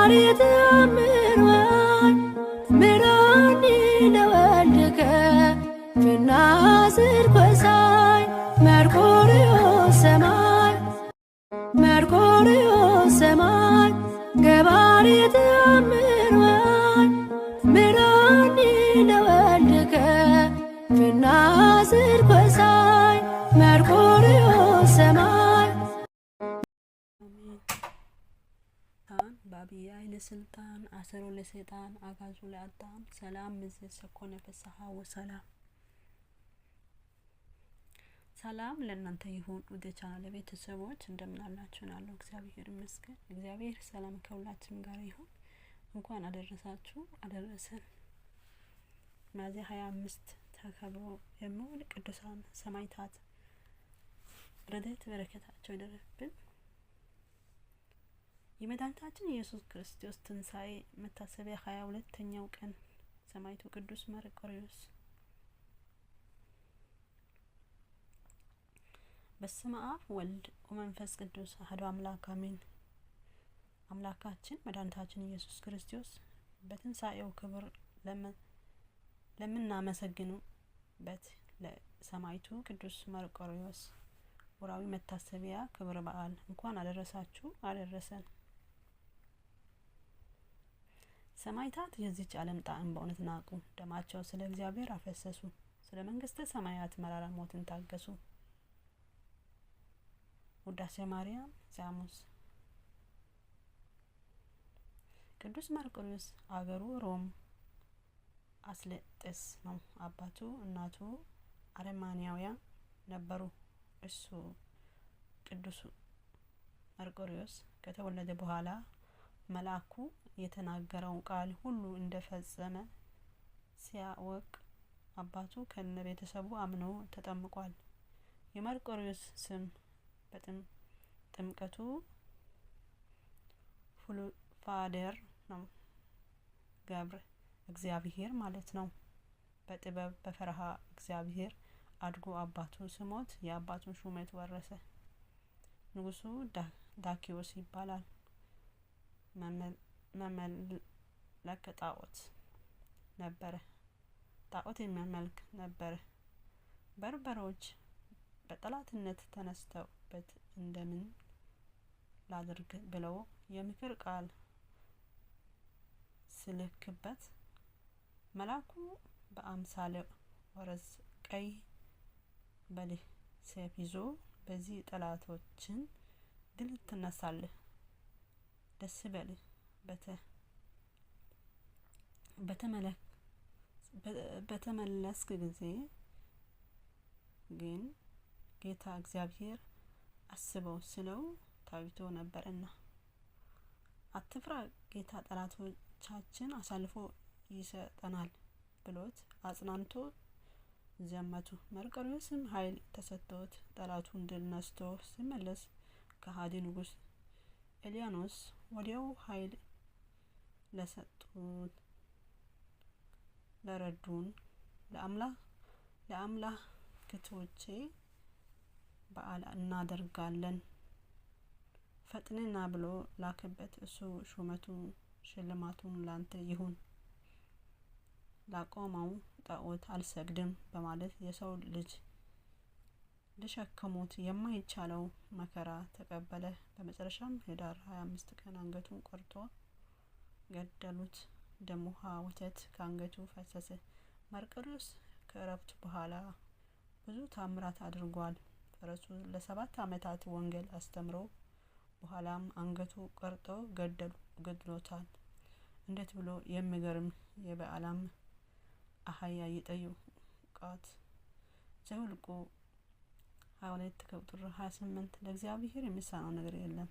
ገባሬ ተአምር ዋይ ምራኒ ለወልድከ ፍናዝር ኮሳይ መርቆሬዎስ ሰማይ መርቆሬዎስ ሰማይ ገባሬ ተአምር ዋይ ምራኒ ለወልድከ ፍናዝር ኮሳይ መርቆሬዎስ ሰማይ በአብይ ኃይለ ስልጣን አሰሮ ለሰይጣን አጋዙ ለአዳም ሰላም ምዝስ ኮነ ፍስሐ ወሰላም። ሰላም ለእናንተ ይሁን ወደ ቻናል ቤተሰቦች እንደምን አላችሁ? ያለው እግዚአብሔር ይመስገን። እግዚአብሔር ሰላም ከሁላችን ጋር ይሁን። እንኳን አደረሳችሁ አደረሰን። ሚያዝያ 25 ተከብሮ የሚውል ቅዱሳን ሰማዕታት ረድኤት በረከታቸው ይደርብን። የመድኃኒታችን ኢየሱስ ክርስቶስ ትንሣኤ መታሰቢያ 22ኛው ቀን ሰማዕቱ ቅዱስ መርቆሬዎስ። በስመ አብ ወልድ ወመንፈስ ቅዱስ አሐዱ አምላክ አሜን። አምላካችን መድኃኒታችን ኢየሱስ ክርስቶስ በትንሣኤው ክብር ለምናመሰግንበት ለሰማዕቱ ቅዱስ መርቆሬዎስ ወርሃዊ መታሰቢያ ክብረ በዓል እንኳን አደረሳችሁ አደረሰን። ሰማዕታት የዚች ዓለም ጣዕም በእውነት ናቁ። ደማቸው ስለ እግዚአብሔር አፈሰሱ። ስለ መንግስተ ሰማያት መራራ ሞትን ታገሱ። ውዳሴ ማርያም ዛሙስ። ቅዱስ መርቆሬዎስ አገሩ ሮም አስለጥስ ነው። አባቱ እናቱ አርማንያውያን ነበሩ። እሱ ቅዱስ መርቆሬዎስ ከተወለደ በኋላ መልአኩ የተናገረው ቃል ሁሉ እንደፈጸመ ሲያወቅ አባቱ ከነ ቤተሰቡ አምኖ ተጠምቋል። የመርቆሬዎስ ስም በጥምቀቱ ፋደር ነው። ገብረ እግዚአብሔር ማለት ነው። በጥበብ በፈረሃ እግዚአብሔር አድጎ አባቱ ስሞት የአባቱን ሹመት ወረሰ። ንጉሱ ዳኪዎስ ይባላል። መመለከ ጣዖት ነበረ። ጣዖት የሚያመልክ ነበረ። በርበሮች በጠላትነት ተነስተውበት እንደምን ላድርግ ብለው የምክር ቃል ስልክበት መልአኩ በአምሳለ ወረዝ ቀይ በልህ ሰይፍ ይዞ በዚህ ጠላቶችን ድል ትነሳለህ፣ ደስ በልህ በተመለስክ ጊዜ ግን ጌታ እግዚአብሔር አስበው ስለው ታይቶ ነበርና አትፍራ፣ ጌታ ጠላቶቻችን አሳልፎ ይሰጠናል ብሎት አጽናንቶ ዘመቱ። መርቆሬዎስም ኃይል ተሰጥቶት ጠላቱን ድል ነስቶ ሲመለስ ከሃዲ ንጉስ ኤልያኖስ ወዲያው ኃይል ለሰጡት ለረዱን ለአምላክቶቼ በዓል እናደርጋለን ፈጥነና ብሎ ላከበት። እሱ ሹመቱን ሽልማቱን ላንተ ይሁን፣ ላቆመው ጣዖት አልሰግድም በማለት የሰው ልጅ ሊሸከሙት የማይቻለው መከራ ተቀበለ። በመጨረሻም ህዳር 25 ቀን አንገቱን ቆርጦ ገደሉት። ደም ውሃ ወተት ከአንገቱ ፈሰሰ። መርቆሬዎስ ከእረፍቱ በኋላ ብዙ ታምራት አድርጓል። ፈረሱ ለ7 ዓመታት ወንጌል አስተምሮ በኋላም አንገቱ ቆርጦ ገድሎታል። እንዴት ብሎ የሚገርም የበዓላም አህያ ይጠይቃት። ዘኍልቍ 22 ከቁጥር 28 ለእግዚአብሔር የሚሳነው ነገር የለም።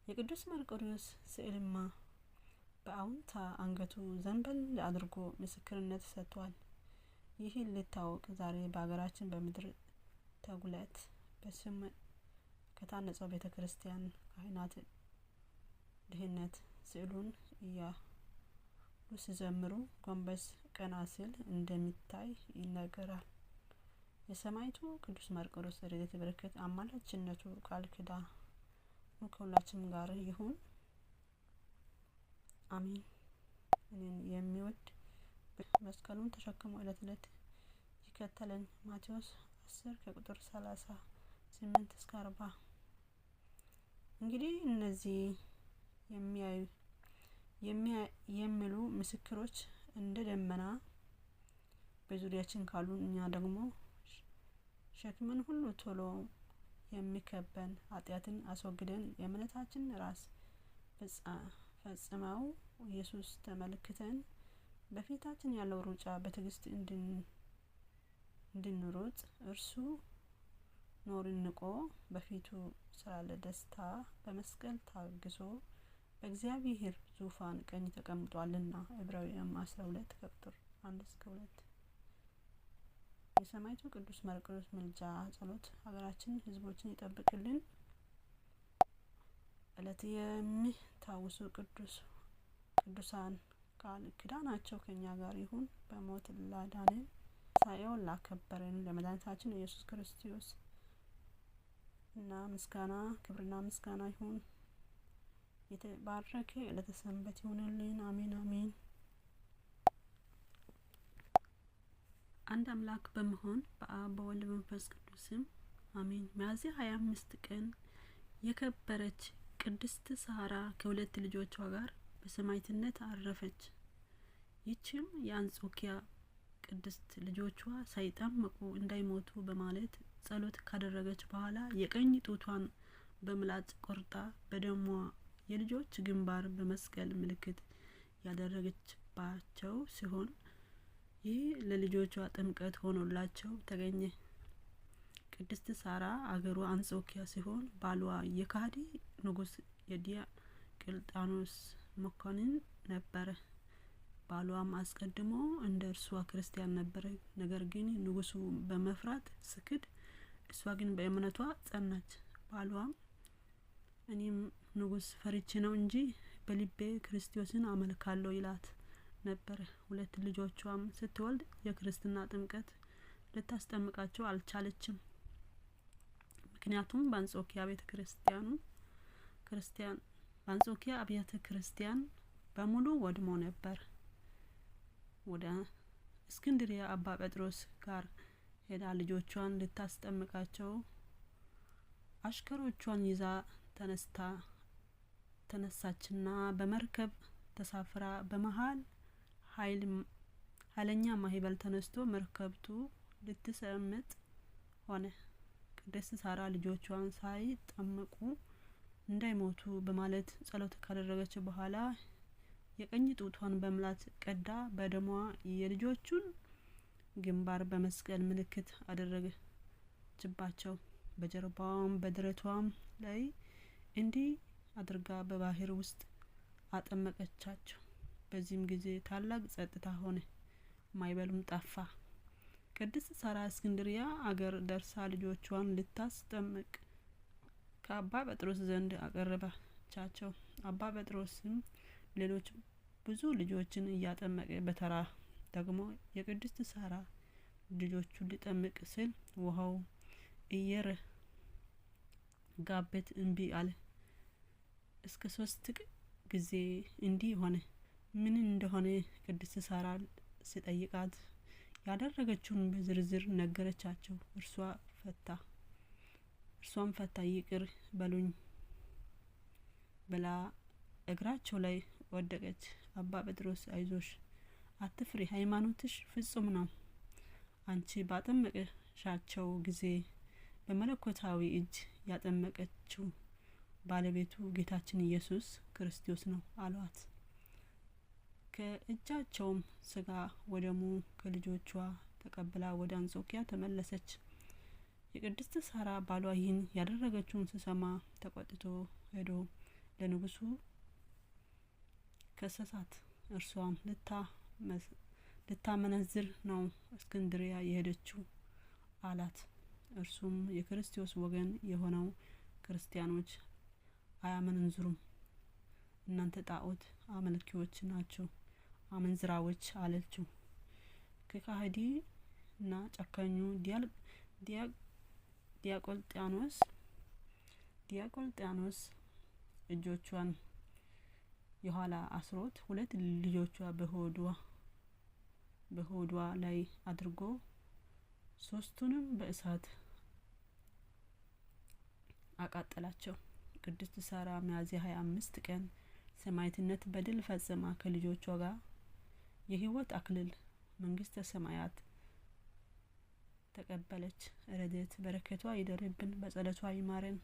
የቅዱስ መርቆሬዎስ ስዕልማ በአዎንታ አንገቱ ዘንበል አድርጎ ምስክርነት ሰጥቷል። ይህን ሊታወቅ ዛሬ በሀገራችን በምድር ተጉለት በስም ከታነጸው ቤተ ክርስቲያን ካህናት ድህነት ስዕሉን እያሉ ሲዘምሩ ጎንበስ ቀና ሲል እንደሚታይ ይነገራል። የሰማዕቱ ቅዱስ መርቆሬዎስ ረድኤት በረከት አማላጅነቱ ቃል ኪዳኑ ከሁላችንም ጋር ይሁን። አሜን። እኔን የሚወድ መስቀሉን ተሸክሞ ዕለት ዕለት ይከተለኝ። ማቴዎስ 10 ከቁጥር 38 እስከ 40። እንግዲህ እነዚህ የሚሉ ምስክሮች እንደ ደመና በዙሪያችን ካሉ፣ እኛ ደግሞ ሸክምን ሁሉ ቶሎ የሚከበን ኃጢአትን አስወግደን የእምነታችን ራስ ፈጽመው ኢየሱስ ተመልክተን በፊታችን ያለው ሩጫ በትዕግስት እንድንሮጥ እርሱ ኖርን ንቆ በፊቱ ስላለ ደስታ በመስቀል ታግሶ በእግዚአብሔር ዙፋን ቀኝ ተቀምጧልና። ዕብራውያን 12 ከቁጥር 1 እስከ 2። የሰማዕቱ ቅዱስ መርቆሬዎስ ምልጃ ጸሎት ሀገራችን ሕዝቦችን ይጠብቅልን። ዕለት የሚታወሱ ቅዱሳን ቃል ኪዳናቸው ከኛ ጋር ይሁን። በሞት ላዳነን ትንሣኤውን ላከበረን ለመድኃኒታችን ኢየሱስ ክርስቶስ እና ክብርና ምስጋና ይሁን። የተባረከ ዕለተ ሰንበት ይሁንልን። አሜን አሜን። አንድ አምላክ በመሆን በአብ በወልድ በመንፈስ ቅዱስ ስም አሜን። ሚያዝያ 25 ቀን የከበረች ቅድስት ሳራ ከሁለት ልጆቿ ጋር በሰማዕትነት አረፈች። ይህችም የአንጾኪያ ቅድስት ልጆቿ ሳይጠመቁ እንዳይሞቱ በማለት ጸሎት ካደረገች በኋላ የቀኝ ጡቷን በምላጭ ቆርጣ በደሟ የልጆች ግንባር በመስቀል ምልክት ያደረገችባቸው ሲሆን ይህ ለልጆቿ ጥምቀት ሆኖላቸው ተገኘ። ቅድስት ሳራ አገሯ አንጾኪያ ሲሆን ባሏ የካህዲ ንጉስ የዲዮቅልጥያኖስ መኮንን ነበረ። ባሏም አስቀድሞ እንደ እርሷ ክርስቲያን ነበረ። ነገር ግን ንጉሱ በመፍራት ስክድ፣ እሷ ግን በእምነቷ ጸናች። ባሏም እኔም ንጉስ ፈርቼ ነው እንጂ በልቤ ክርስቶስን አመልካለሁ ይላት ነበር። ሁለት ልጆቿም ስትወልድ የክርስትና ጥምቀት ልታስጠምቃቸው አልቻለችም። ምክንያቱም በአንጾኪያ አብያተ ክርስቲያን በሙሉ ወድሞ ነበር። ወደ እስክንድሪያ አባ ጴጥሮስ ጋር ሄዳ ልጆቿን ልታስጠምቃቸው አሽከሮቿን ይዛ ተነሳችና በመርከብ ተሳፍራ በመሃል ኃይለኛ ማዕበል ተነስቶ መርከብቱ ልትሰምጥ ሆነ። ቅድስት ሳራ ልጆቿን ሳይጠመቁ እንዳይሞቱ በማለት ጸሎት ካደረገች በኋላ የቀኝ ጡቷን በምላጭ ቀዳ በደሟ የልጆቹን ግንባር በመስቀል ምልክት አደረገችባቸው። በጀርባዋም በደረቷም ላይ እንዲህ አድርጋ በባህር ውስጥ አጠመቀቻቸው። በዚህም ጊዜ ታላቅ ጸጥታ ሆነ፣ ማዕበሉም ጠፋ። ቅድስት ሳራ እስክንድሪያ አገር ደርሳ ልጆቿን ልታስጠምቅ ከአባ ጴጥሮስ ዘንድ አቀረበቻቸው። አባ ጴጥሮስም ሌሎች ብዙ ልጆችን እያጠመቀ በተራ ደግሞ የቅድስት ሳራ ልጆቹን ሊጠምቅ ሲል ውሃው እየረጋበት እምቢ አለ። እስከ 3 ጊዜ እንዲህ ሆነ። ምን እንደሆነ ቅድስት ሳራ ሲጠይቃት ያደረገችውን በዝርዝር ነገረቻቸው። እርሷም ፈታ ይቅር በሉኝ ብላ እግራቸው ላይ ወደቀች። አባ ጴጥሮስ አይዞሽ፣ አትፍሪ፣ ሃይማኖትሽ ፍጹም ነው። አንቺ ባጠመቅሻቸው ጊዜ በመለኮታዊ እጅ ያጠመቀችው ባለቤቱ ጌታችን ኢየሱስ ክርስቶስ ነው አሏት። ከእጃቸውም ስጋ ወደሙ ከልጆቿ ተቀብላ ወደ አንጾኪያ ተመለሰች። የቅድስት ሳራ ባሏ ይህን ያደረገችውን ሲሰማ ተቆጥቶ ሄዶ ለንጉሱ ከሰሳት። እርሷም ልታመነዝር ነው እስክንድሪያ የሄደችው አላት። እርሱም የክርስቶስ ወገን የሆነው ክርስቲያኖች አያመነዝሩም፣ እናንተ ጣዖት አመልኪዎች ናችሁ፣ አመንዝራዎች አለችው። ከካህዲና ጨካኙ ዲዮቅልጥያኖስ እጆቿን የኋላ አስሮት 2 ልጆቿ በሆዷ ላይ አድርጎ 3ቱንም በእሳት አቃጠላቸው። ቅድስት ሳራ ሚያዝያ 25 ቀን ሰማዕትነት በድል ፈጽማ ከልጆቿ ጋር የሕይወት አክሊል መንግስተ ሰማያት ተቀበለች። ረድኤት በረከቷ ይደርብን፣ በጸሎቷ ይማረን።